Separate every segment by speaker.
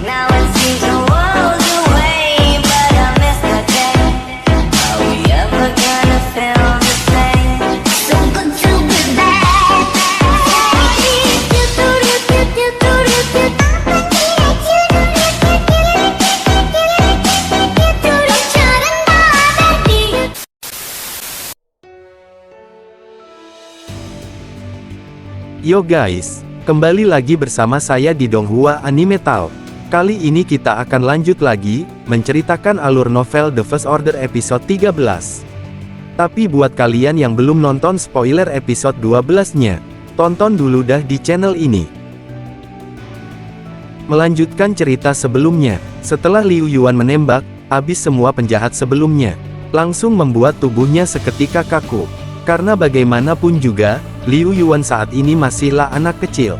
Speaker 1: Now it seems the world's away, but I miss the day. Are we ever gonna feel the same? So good to be back.
Speaker 2: Yo guys, kembali lagi bersama saya di Donghua Anime Talk. Kali ini kita akan lanjut lagi, menceritakan alur novel The First Order episode 13. Tapi buat kalian yang belum nonton spoiler episode 12-nya, tonton dulu dah di channel ini. Melanjutkan cerita sebelumnya, setelah Liu Yuan menembak, habis semua penjahat sebelumnya, langsung membuat tubuhnya seketika kaku. Karena bagaimanapun juga, Liu Yuan saat ini masihlah anak kecil.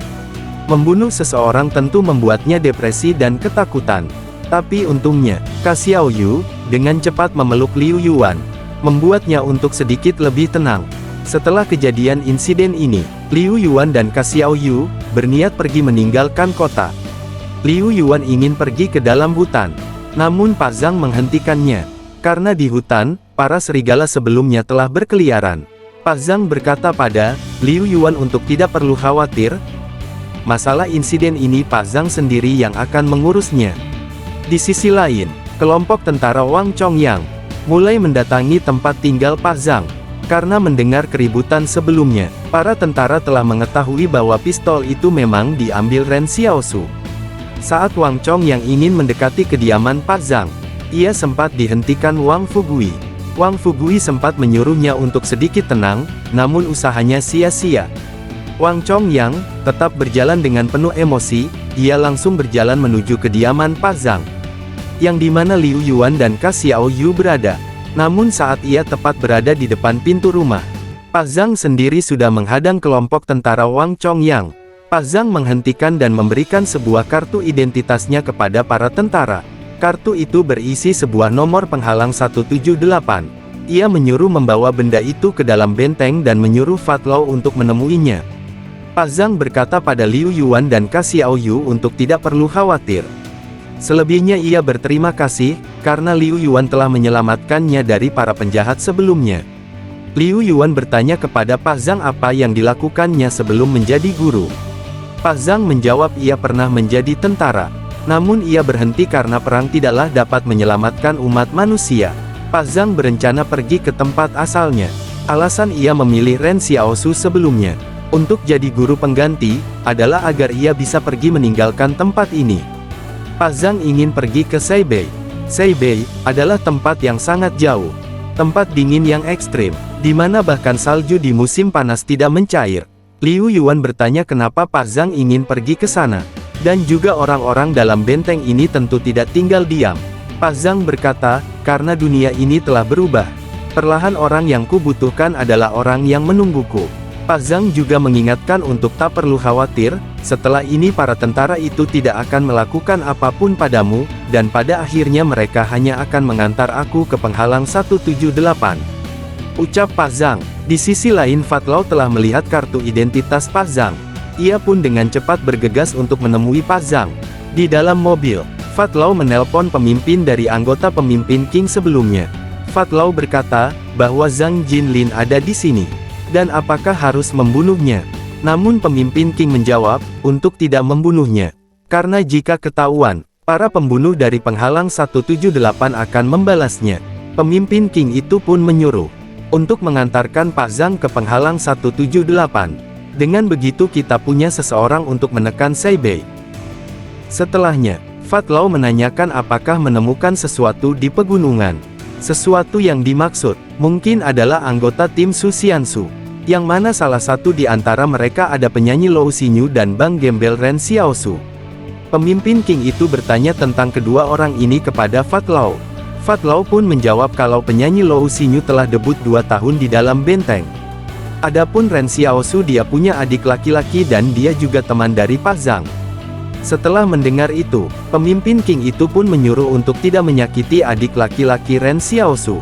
Speaker 2: Membunuh seseorang tentu membuatnya depresi dan ketakutan. Tapi untungnya, Xiao Yu, dengan cepat memeluk Liu Yuan, membuatnya untuk sedikit lebih tenang. Setelah kejadian insiden ini, Liu Yuan dan Xiao Yu, berniat pergi meninggalkan kota. Liu Yuan ingin pergi ke dalam hutan. Namun Pak Zhang menghentikannya. Karena di hutan, para serigala sebelumnya telah berkeliaran. Pak Zhang berkata pada Liu Yuan untuk tidak perlu khawatir. Masalah insiden ini Pak Zhang sendiri yang akan mengurusnya. Di sisi lain, kelompok tentara Wang Chongyang mulai mendatangi tempat tinggal Pak Zhang. Karena mendengar keributan sebelumnya, para tentara telah mengetahui bahwa pistol itu memang diambil Ren Xiaosu. Saat Wang Chongyang ingin mendekati kediaman Pak Zhang, ia sempat dihentikan Wang Fugui. Wang Fugui sempat menyuruhnya untuk sedikit tenang, namun usahanya sia-sia. Wang Chongyang tetap berjalan dengan penuh emosi, ia langsung berjalan menuju kediaman Pak Zhang, yang dimana Liu Yuan dan Xiao Yu berada. Namun saat ia tepat berada di depan pintu rumah, Pak Zhang sendiri sudah menghadang kelompok tentara Wang Chongyang. Pak Zhang menghentikan dan memberikan sebuah kartu identitasnya kepada para tentara. Kartu itu berisi sebuah nomor penghalang 178. Ia menyuruh membawa benda itu ke dalam benteng dan menyuruh Fatlao untuk menemuinya. Pak Zhang berkata pada Liu Yuan dan Xiao Yu untuk tidak perlu khawatir. Selebihnya ia berterima kasih, karena Liu Yuan telah menyelamatkannya dari para penjahat sebelumnya. Liu Yuan bertanya kepada Pak Zhang apa yang dilakukannya sebelum menjadi guru. Pak Zhang menjawab ia pernah menjadi tentara. Namun ia berhenti karena perang tidaklah dapat menyelamatkan umat manusia. Pak Zhang berencana pergi ke tempat asalnya. Alasan ia memilih Ren Xiaosu sebelumnya untuk jadi guru pengganti, adalah agar ia bisa pergi meninggalkan tempat ini. Pak Zhang ingin pergi ke Seibei. Seibei adalah tempat yang sangat jauh. Tempat dingin yang ekstrim, di mana bahkan salju di musim panas tidak mencair. Liu Yuan bertanya kenapa Pak Zhang ingin pergi ke sana. Dan juga orang-orang dalam benteng ini tentu tidak tinggal diam. Pak Zhang berkata, karena dunia ini telah berubah. Perlahan orang yang kubutuhkan adalah orang yang menungguku. Pak Zhang juga mengingatkan untuk tak perlu khawatir, setelah ini para tentara itu tidak akan melakukan apapun padamu, dan pada akhirnya mereka hanya akan mengantar aku ke penghalang 178. Ucap Pak Zhang. Di sisi lain Fatlao telah melihat kartu identitas Pak Zhang. Ia pun dengan cepat bergegas untuk menemui Pak Zhang. Di dalam mobil, Fatlao menelpon pemimpin dari anggota pemimpin King sebelumnya. Fatlao berkata, bahwa Zhang Jinlin ada di sini. Dan apakah harus membunuhnya? Namun pemimpin King menjawab, untuk tidak membunuhnya. Karena jika ketahuan, para pembunuh dari penghalang 178 akan membalasnya. Pemimpin King itu pun menyuruh untuk mengantarkan Pak Zhang ke penghalang 178. Dengan begitu kita punya seseorang untuk menekan Seibei. Setelahnya, Fatlao menanyakan apakah menemukan sesuatu di pegunungan. Sesuatu yang dimaksud, mungkin adalah anggota tim Su Xiansu, yang mana salah satu di antara mereka ada penyanyi Lou Xinyu dan Bang Gembel Ren Xiaosu. Pemimpin King itu bertanya tentang kedua orang ini kepada Fatlao. Fatlao pun menjawab kalau penyanyi Lou Xinyu telah debut 2 tahun di dalam benteng. Adapun Ren Xiaosu dia punya adik laki-laki dan dia juga teman dari Pak Zhang. Setelah mendengar itu, pemimpin King itu pun menyuruh untuk tidak menyakiti adik laki-laki Ren Xiaosu.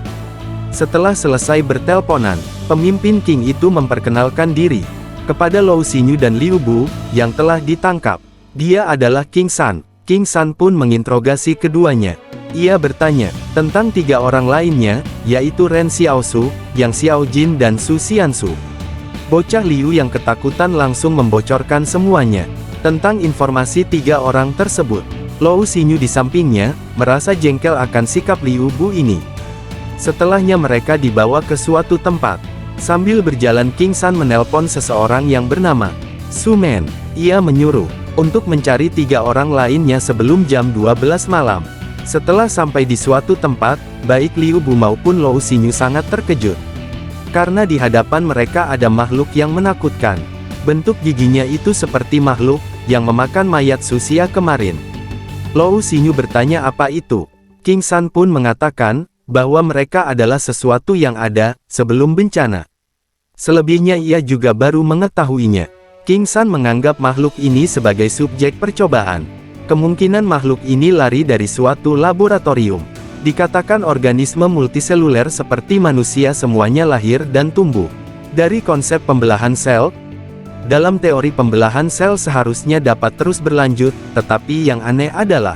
Speaker 2: Setelah selesai bertelponan, pemimpin King itu memperkenalkan diri kepada Lou Xinyu dan Liu Bu, yang telah ditangkap. Dia adalah King San, King San pun menginterogasi keduanya. Ia bertanya tentang 3 orang lainnya, yaitu Ren Xiaosu, Yang Xiaojin dan Su Xiansu. Bocah Liu yang ketakutan langsung membocorkan semuanya tentang informasi 3 orang tersebut. Lou Xinyu di sampingnya, merasa jengkel akan sikap Liu Bu ini. Setelahnya mereka dibawa ke suatu tempat. Sambil berjalan King San menelpon seseorang yang bernama Su Men. Ia menyuruh untuk mencari 3 orang lainnya sebelum jam 12 malam. Setelah sampai di suatu tempat, baik Liu Bu maupun Lou Xinyu sangat terkejut. Karena di hadapan mereka ada makhluk yang menakutkan. Bentuk giginya itu seperti makhluk yang memakan mayat Susia kemarin. Lou Xinyu bertanya apa itu. King San pun mengatakan bahwa mereka adalah sesuatu yang ada sebelum bencana. Selebihnya ia juga baru mengetahuinya. King San menganggap makhluk ini sebagai subjek percobaan. Kemungkinan makhluk ini lari dari suatu laboratorium. Dikatakan organisme multiseluler seperti manusia semuanya lahir dan tumbuh dari konsep pembelahan sel. Dalam teori pembelahan sel seharusnya dapat terus berlanjut, tetapi yang aneh adalah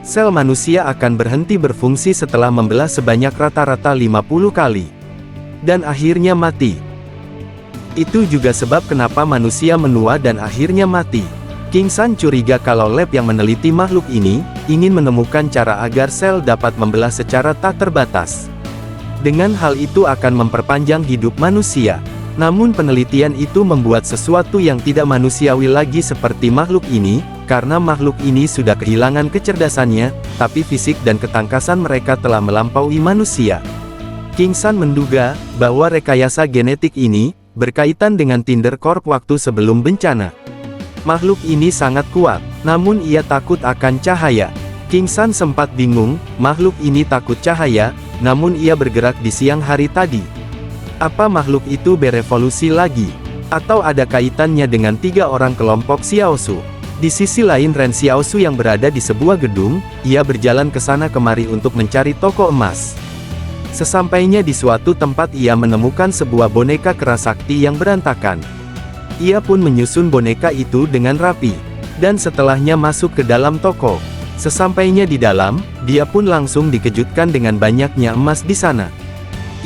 Speaker 2: sel manusia akan berhenti berfungsi setelah membelah sebanyak rata-rata 50 kali. Dan akhirnya mati. Itu juga sebab kenapa manusia menua dan akhirnya mati. King San curiga kalau lab yang meneliti makhluk ini, ingin menemukan cara agar sel dapat membelah secara tak terbatas. Dengan hal itu akan memperpanjang hidup manusia. Namun penelitian itu membuat sesuatu yang tidak manusiawi lagi seperti makhluk ini, karena makhluk ini sudah kehilangan kecerdasannya, tapi fisik dan ketangkasan mereka telah melampaui manusia. King San menduga bahwa rekayasa genetik ini berkaitan dengan Tinder Corp waktu sebelum bencana. Makhluk ini sangat kuat, namun ia takut akan cahaya. King San sempat bingung, makhluk ini takut cahaya, namun ia bergerak di siang hari tadi. Apa makhluk itu berevolusi lagi? Atau ada kaitannya dengan 3 orang kelompok Xiaosu? Di sisi lain Ren Xiaosu yang berada di sebuah gedung, ia berjalan ke sana kemari untuk mencari toko emas. Sesampainya di suatu tempat ia menemukan sebuah boneka kera sakti yang berantakan. Ia pun menyusun boneka itu dengan rapi, dan setelahnya masuk ke dalam toko. Sesampainya di dalam, dia pun langsung dikejutkan dengan banyaknya emas di sana.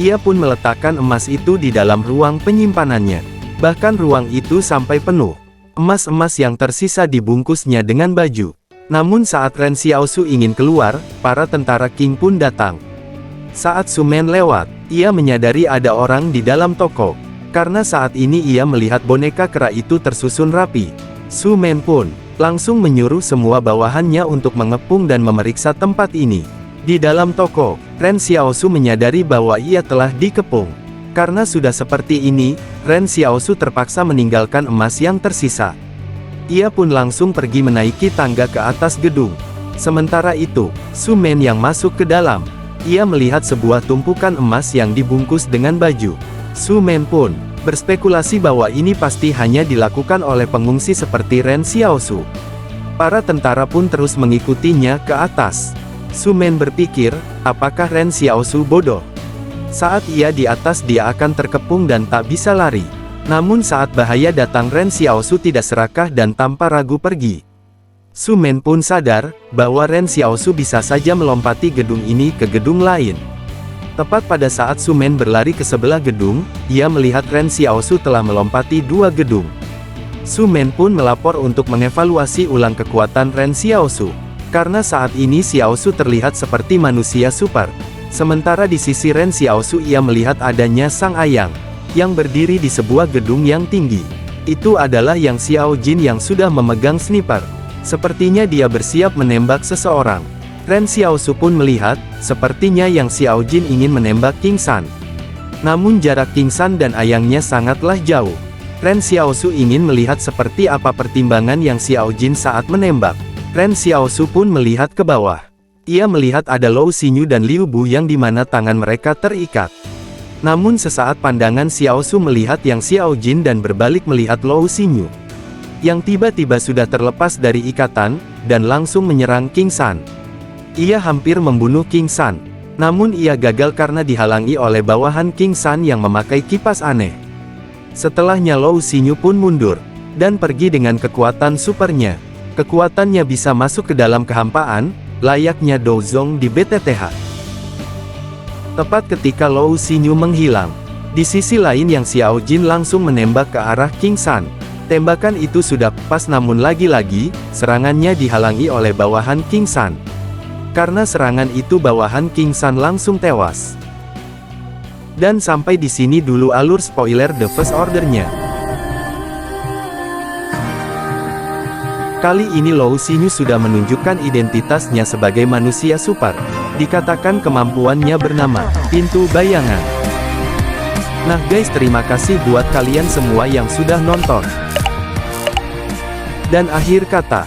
Speaker 2: Ia pun meletakkan emas itu di dalam ruang penyimpanannya. Bahkan ruang itu sampai penuh. Emas-emas yang tersisa dibungkusnya dengan baju. Namun saat Ren Xiaosu ingin keluar, para tentara Qing pun datang. Saat Su Men lewat, ia menyadari ada orang di dalam toko. Karena saat ini ia melihat boneka kera itu tersusun rapi. Su Men pun langsung menyuruh semua bawahannya untuk mengepung dan memeriksa tempat ini. Di dalam toko, Ren Xiaosu menyadari bahwa ia telah dikepung. Karena sudah seperti ini, Ren Xiaosu terpaksa meninggalkan emas yang tersisa. Ia pun langsung pergi menaiki tangga ke atas gedung. Sementara itu, Su Men yang masuk ke dalam. Ia melihat sebuah tumpukan emas yang dibungkus dengan baju. Su Men pun berspekulasi bahwa ini pasti hanya dilakukan oleh pengungsi seperti Ren Xiaosu. Para tentara pun terus mengikutinya ke atas. Su Men berpikir, apakah Ren Xiaosu bodoh? Saat ia di atas dia akan terkepung dan tak bisa lari. Namun saat bahaya datang Ren Xiaosu tidak serakah dan tanpa ragu pergi. Su Men pun sadar bahwa Ren Xiaosu bisa saja melompati gedung ini ke gedung lain. Tepat pada saat Su Men berlari ke sebelah gedung, ia melihat Ren Xiaosu telah melompati 2 gedung. Su Men pun melapor untuk mengevaluasi ulang kekuatan Ren Xiaosu. Karena saat ini Xiaosu terlihat seperti manusia super. Sementara di sisi Ren Xiaosu ia melihat adanya Sang Ayang, yang berdiri di sebuah gedung yang tinggi. Itu adalah Yang Xiaojin yang sudah memegang sniper. Sepertinya dia bersiap menembak seseorang. Ren Xiaosu pun melihat, sepertinya Yang Xiaojin ingin menembak King San. Namun jarak King San dan ayangnya sangatlah jauh. Ren Xiaosu ingin melihat seperti apa pertimbangan Yang Xiaojin saat menembak. Ren Xiaosu pun melihat ke bawah. Ia melihat ada Lou Xinyu dan Liu Bu yang dimana tangan mereka terikat. Namun sesaat pandangan Xiaosu melihat Yang Xiaojin dan berbalik melihat Lou Xinyu, yang tiba-tiba sudah terlepas dari ikatan, dan langsung menyerang King San. Ia hampir membunuh King San. Namun ia gagal karena dihalangi oleh bawahan King San yang memakai kipas aneh. Setelahnya Lou Xinyu pun mundur, dan pergi dengan kekuatan supernya. Kekuatannya bisa masuk ke dalam kehampaan, layaknya Douzong di BTTH. Tepat ketika Lou Xinyu menghilang, di sisi lain yang Xiao Jin langsung menembak ke arah King San. Tembakan itu sudah pas, namun lagi-lagi, serangannya dihalangi oleh bawahan King San. Karena serangan itu bawahan King San langsung tewas. Dan sampai di sini dulu alur spoiler The First Order-nya. Kali ini Lou Xinyu sudah menunjukkan identitasnya sebagai manusia super. Dikatakan kemampuannya bernama Pintu Bayangan. Nah guys, terima kasih buat kalian semua yang sudah nonton. Dan akhir kata,